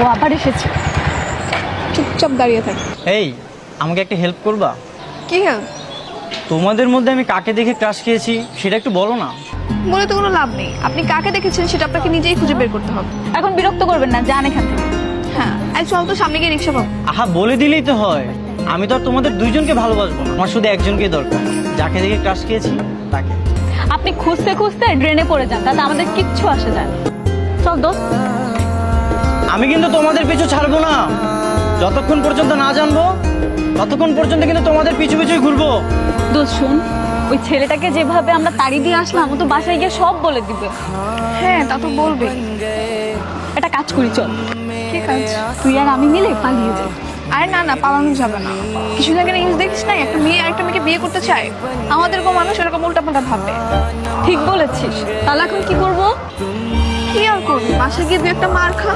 ও আবার এসেছে। চুপচাপ দাঁড়িয়ে থাক। এই, আমাকে একটা হেল্প করবা? কি হেল্প? তোমাদের মধ্যে আমি কাকে দেখে ক্রাশ খেয়েছি সেটা একটু বলো না। বলে তো কোনো লাভ নেই, আপনি কাকে দেখেছেন সেটা আপনাকে নিজেই খুঁজে বের করতে হবে। এখন বিরক্ত করবেন না, যান এখান থেকে। হ্যাঁ, এই চল তো সামনে গিয়ে রিক্সা পাবো। আহা, বলে দিলেই তো হয়। আমি তো আর তোমাদের দুইজনকে ভালোবাসবো না, আমার শুধু একজনকেই দরকার, যাকে দেখে ক্রাশ খেয়েছি তাকে। আপনি খুঁজতে খুঁজতে ড্রেনে পড়ে যান, তাতে আমাদের কিচ্ছু আসে যায় না। চল দোস্ত। আমি কিন্তু তোমাদের পিছু ছাড়বো না, যতক্ষণ পর্যন্ত না জানবো ততক্ষণ পর্যন্ত কিন্তু তোমাদের পিছু পিছুই ঘুরবো। দোস্ত শুন, ওই ছেলেটাকে যেভাবে আমরা তাড়ি দিয়ে আসলাম, ও তো বাসায় গিয়ে সব বলে দিবে। হ্যাঁ, তা তো বলবে। একটা কাজ করি, চল। ঠিক আছে, তুই আর আমি মিলে পালিয়ে যাই। আরে না না, পালানো যাবে না। কিছুদিন আগে নিউজ দেখিস না, একটা মেয়ে আরেকটা মেয়েকে বিয়ে করতে চায়। আমাদেরকেও মানুষ এরকম উল্টাপাল্টা ভাববে। ঠিক বলেছিস। তাহলে এখন কি করবো? কি আর করবি, বাসায় গিয়ে দু একটা মার খা।